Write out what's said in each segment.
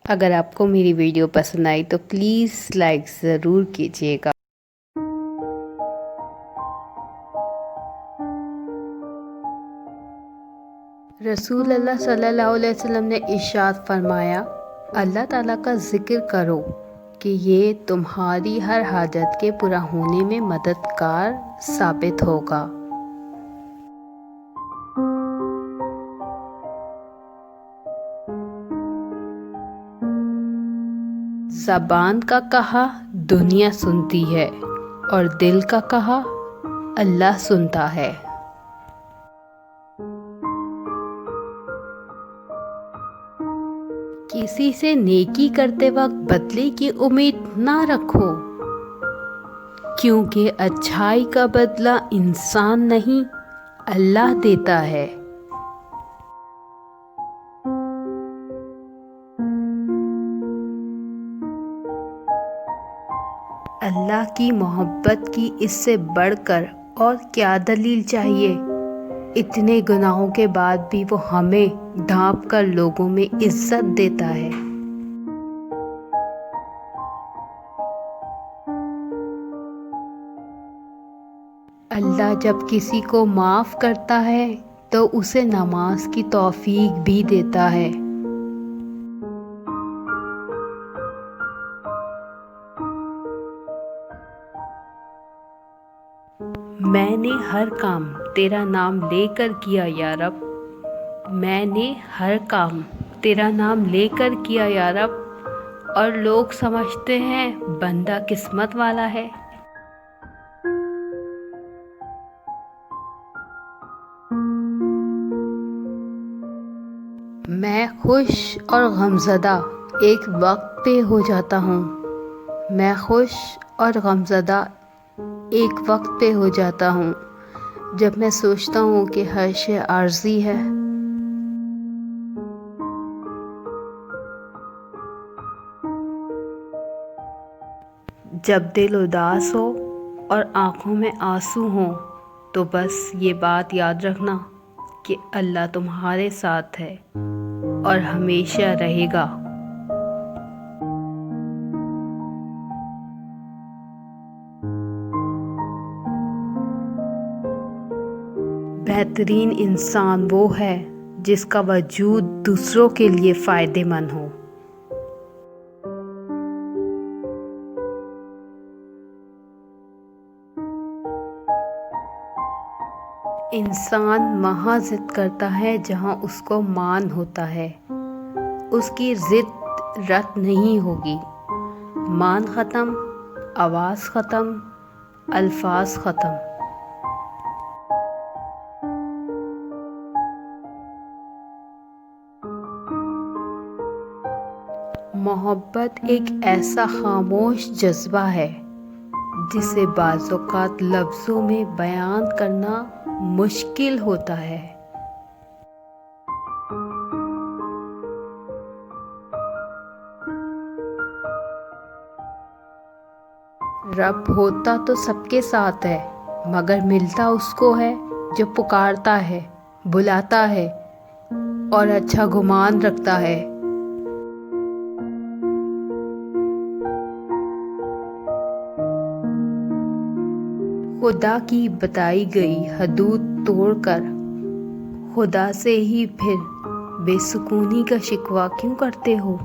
اگر آپ کو میری ویڈیو پسند آئی تو پلیز لائک ضرور کیجیے گا۔ رسول اللہ صلی اللہ علیہ وسلم نے ارشاد فرمایا، اللہ تعالیٰ کا ذکر کرو کہ یہ تمہاری ہر حاجت کے پورا ہونے میں مددگار ثابت ہوگا۔ زبان کا کہا دنیا سنتی ہے اور دل کا کہا اللہ سنتا ہے۔ کسی سے نیکی کرتے وقت بدلے کی امید نہ رکھو، کیونکہ اچھائی کا بدلہ انسان نہیں اللہ دیتا ہے۔ اللہ کی محبت کی اس سے بڑھ کر اور کیا دلیل چاہیے؟ اتنے گناہوں کے بعد بھی وہ ہمیں ڈھانپ کر لوگوں میں عزت دیتا ہے۔ اللہ جب کسی کو معاف کرتا ہے تو اسے نماز کی توفیق بھی دیتا ہے۔ میں نے ہر کام تیرا نام لے کر کیا یا رب، میں نے ہر کام تیرا نام لے کر کیا یا رب، اور لوگ سمجھتے ہیں بندہ قسمت والا ہے۔ میں خوش اور غمزدہ ایک وقت پہ ہو جاتا ہوں، میں خوش اور غمزدہ ایک وقت پہ ہو جاتا ہوں جب میں سوچتا ہوں کہ ہر شے عارضی ہے۔ جب دل اداس ہو اور آنکھوں میں آنسو ہوں تو بس یہ بات یاد رکھنا کہ اللہ تمہارے ساتھ ہے اور ہمیشہ رہے گا۔ بہترین انسان وہ ہے جس کا وجود دوسروں کے لیے فائدہ مند ہو۔ انسان وہاں ضد کرتا ہے جہاں اس کو مان ہوتا ہے، اس کی ضد رد نہیں ہوگی۔ مان ختم، آواز ختم، الفاظ ختم۔ محبت ایک ایسا خاموش جذبہ ہے جسے بعض اوقات لفظوں میں بیان کرنا مشکل ہوتا ہے۔ رب ہوتا تو سب کے ساتھ ہے، مگر ملتا اس کو ہے جو پکارتا ہے، بلاتا ہے اور اچھا گمان رکھتا ہے۔ خدا کی بتائی گئی حدود توڑ کر خدا سے ہی پھر بے سکونی کا شکوہ کیوں کرتے ہو؟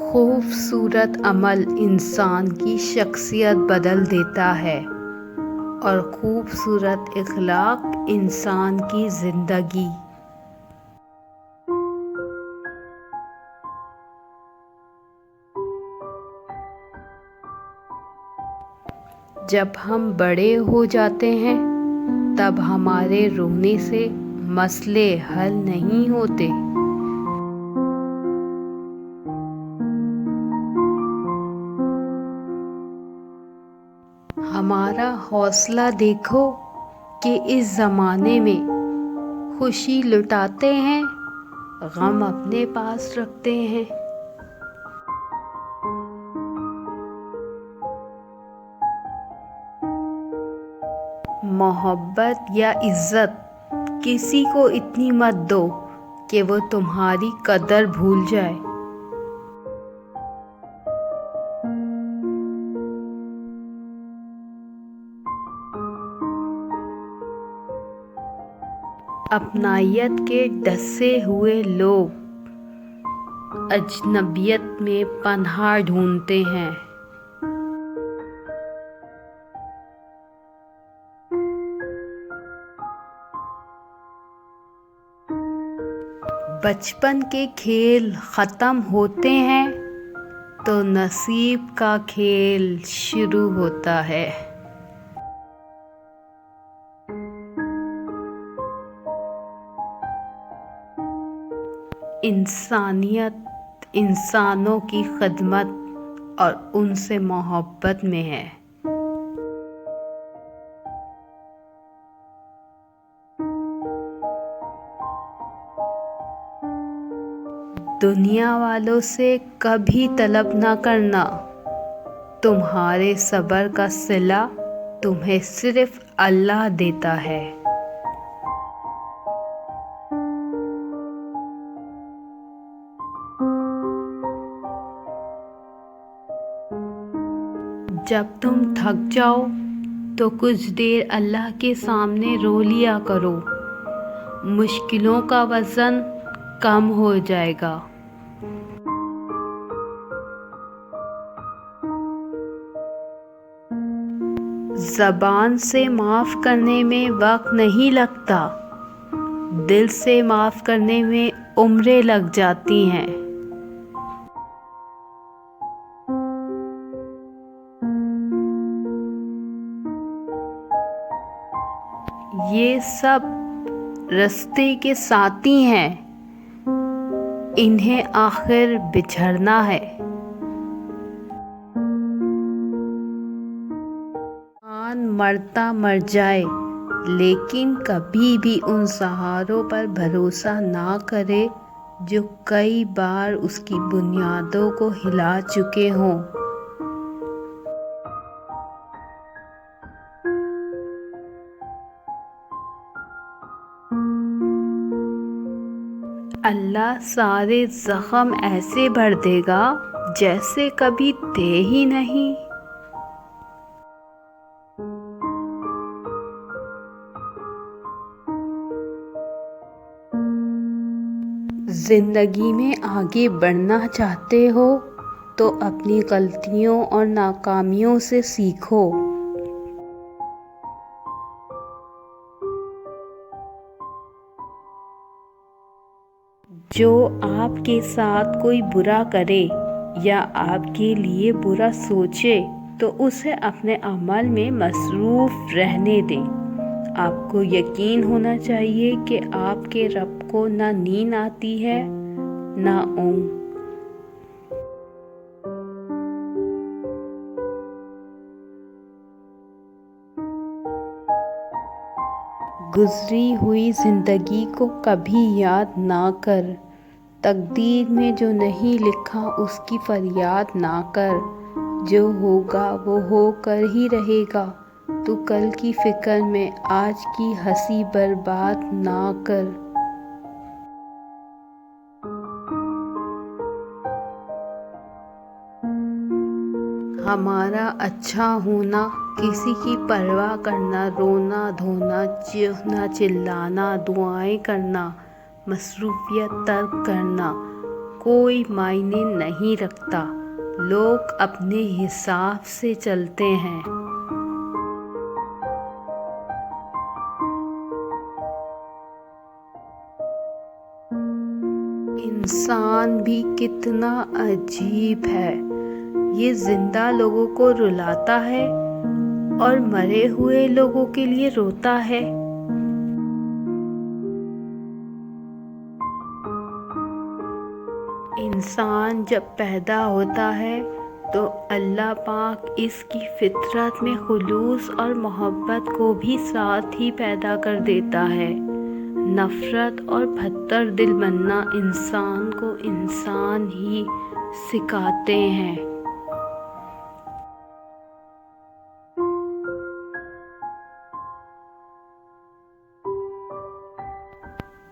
خوبصورت عمل انسان کی شخصیت بدل دیتا ہے اور خوبصورت اخلاق انسان کی زندگی۔ جب ہم بڑے ہو جاتے ہیں تب ہمارے رونے سے مسئلے حل نہیں ہوتے۔ ہمارا حوصلہ دیکھو کہ اس زمانے میں خوشی لٹاتے ہیں، غم اپنے پاس رکھتے ہیں۔ محبت یا عزت کسی کو اتنی مت دو کہ وہ تمہاری قدر بھول جائے۔ اپنائیت کے ڈسے ہوئے لوگ اجنبیت میں پناہ ڈھونڈتے ہیں۔ بچپن کے کھیل ختم ہوتے ہیں تو نصیب کا کھیل شروع ہوتا ہے۔ انسانیت انسانوں کی خدمت اور ان سے محبت میں ہے۔ دنیا والوں سے کبھی طلب نہ کرنا، تمہارے صبر کا صلہ تمہیں صرف اللہ دیتا ہے۔ جب تم تھک جاؤ تو کچھ دیر اللہ کے سامنے رو لیا کرو، مشکلوں کا وزن کم ہو جائے گا۔ زبان سے معاف کرنے میں وقت نہیں لگتا، دل سے معاف کرنے میں عمریں لگ جاتی ہیں۔ یہ سب راستے کے ساتھی ہیں، انہیں آخر بچھڑنا ہے۔ انسان مرتا مر جائے لیکن کبھی بھی ان سہاروں پر بھروسہ نہ کرے جو کئی بار اس کی بنیادوں کو ہلا چکے ہوں۔ اللہ سارے زخم ایسے بھر دے گا جیسے کبھی تھے ہی نہیں۔ زندگی میں آگے بڑھنا چاہتے ہو تو اپنی غلطیوں اور ناکامیوں سے سیکھو۔ جو آپ کے ساتھ کوئی برا کرے یا آپ کے لیے برا سوچے تو اسے اپنے عمل میں مصروف رہنے دیں۔ آپ کو یقین ہونا چاہیے کہ آپ کے رب کو نہ نیند آتی ہے نہ اونگ۔ گزری ہوئی زندگی کو کبھی یاد نہ کر، تقدیر میں جو نہیں لکھا اس کی فریاد نہ کر، جو ہوگا وہ ہو کر ہی رہے گا، تو کل کی فکر میں آج کی ہنسی برباد نہ کر۔ ہمارا اچھا ہونا، کسی کی پرواہ کرنا، رونا دھونا، چیخنا چلانا، دعائیں کرنا، مصروفیت ترک کرنا کوئی معنی نہیں رکھتا۔ لوگ اپنے حساب سے چلتے ہیں۔ انسان بھی کتنا عجیب ہے، یہ زندہ لوگوں کو رلاتا ہے اور مرے ہوئے لوگوں کے لیے روتا ہے۔ انسان جب پیدا ہوتا ہے تو اللہ پاک اس کی فطرت میں خلوص اور محبت کو بھی ساتھ ہی پیدا کر دیتا ہے۔ نفرت اور پھٹر دل بننا انسان کو انسان ہی سکھاتے ہیں۔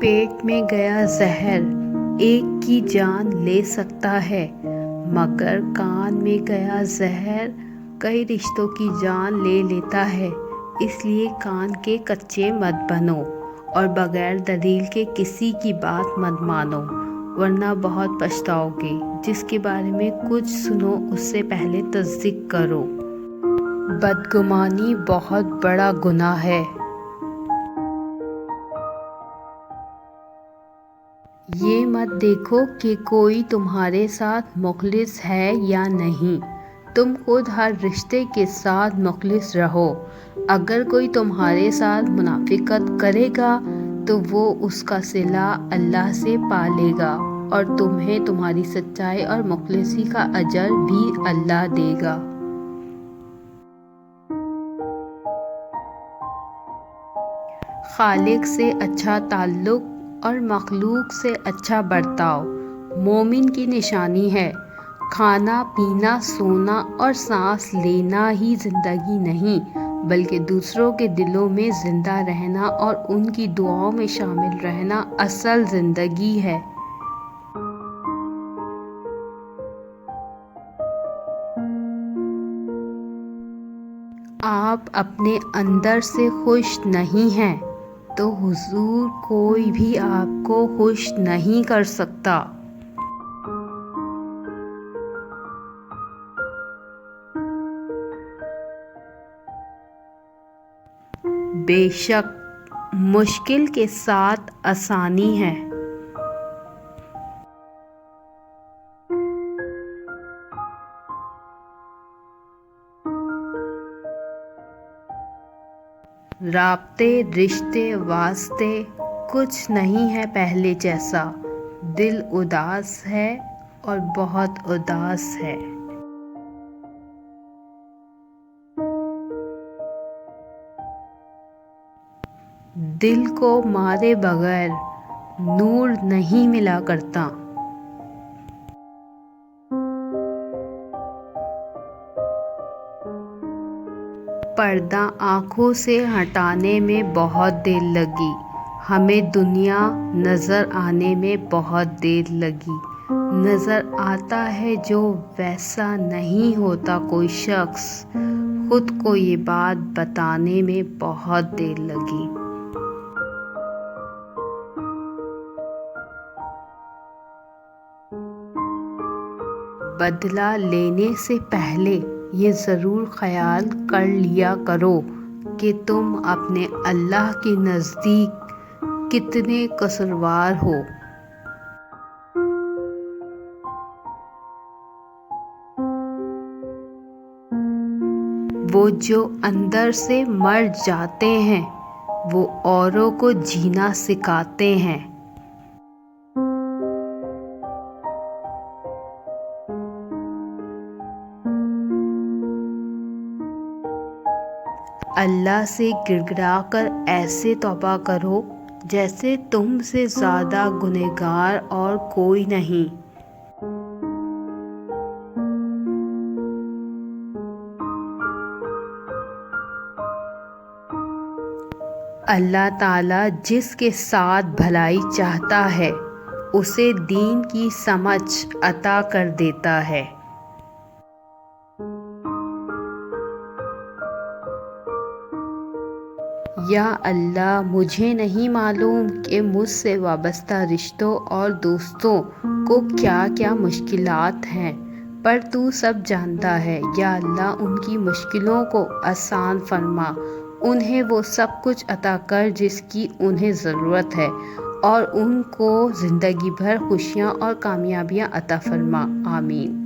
پیٹ میں گیا زہر ایک کی جان لے سکتا ہے، مگر کان میں گیا زہر کئی رشتوں کی جان لے لیتا ہے۔ اس لیے کان کے کچے مت بنو اور بغیر دلیل کے کسی کی بات مت مانو، ورنہ بہت پچھتاؤ گے۔ جس کے بارے میں کچھ سنو اس سے پہلے تصدیق کرو۔ بدگمانی بہت بڑا گناہ ہے۔ یہ مت دیکھو کہ کوئی تمہارے ساتھ مخلص ہے یا نہیں، تم خود ہر رشتے کے ساتھ مخلص رہو۔ اگر کوئی تمہارے ساتھ منافقت کرے گا تو وہ اس کا صلہ اللہ سے پا لے گا، اور تمہیں تمہاری سچائی اور مخلصی کا اجر بھی اللہ دے گا۔ خالق سے اچھا تعلق اور مخلوق سے اچھا برتاؤ مومن کی نشانی ہے۔ کھانا پینا، سونا اور سانس لینا ہی زندگی نہیں، بلکہ دوسروں کے دلوں میں زندہ رہنا اور ان کی دعاؤں میں شامل رہنا اصل زندگی ہے۔ آپ اپنے اندر سے خوش نہیں ہیں تو حضور کوئی بھی آپ کو خوش نہیں کر سکتا۔ بے شک مشکل کے ساتھ آسانی ہے۔ رابطے، رشتے، واسطے کچھ نہیں ہے پہلے جیسا، دل اداس ہے اور بہت اداس ہے۔ دل کو مارے بغیر نور نہیں ملا کرتا۔ پردہ آنکھوں سے ہٹانے میں بہت دیر لگی، ہمیں دنیا نظر آنے میں بہت دیر لگی۔ نظر آتا ہے جو ویسا نہیں ہوتا کوئی شخص، خود کو یہ بات بتانے میں بہت دیر لگی۔ بدلہ لینے سے پہلے یہ ضرور خیال کر لیا کرو کہ تم اپنے اللہ کے نزدیک کتنے قصوروار ہو۔ وہ جو اندر سے مر جاتے ہیں وہ اوروں کو جینا سکھاتے ہیں۔ اللہ سے گڑ گڑا کر ایسے توبہ کرو جیسے تم سے زیادہ گنہگار اور کوئی نہیں۔ اللہ تعالیٰ جس کے ساتھ بھلائی چاہتا ہے اسے دین کی سمجھ عطا کر دیتا ہے۔ یا اللہ، مجھے نہیں معلوم کہ مجھ سے وابستہ رشتوں اور دوستوں کو کیا کیا مشکلات ہیں، پر تو سب جانتا ہے۔ یا اللہ، ان کی مشکلوں کو آسان فرما، انہیں وہ سب کچھ عطا کر جس کی انہیں ضرورت ہے، اور ان کو زندگی بھر خوشیاں اور کامیابیاں عطا فرما۔ آمین۔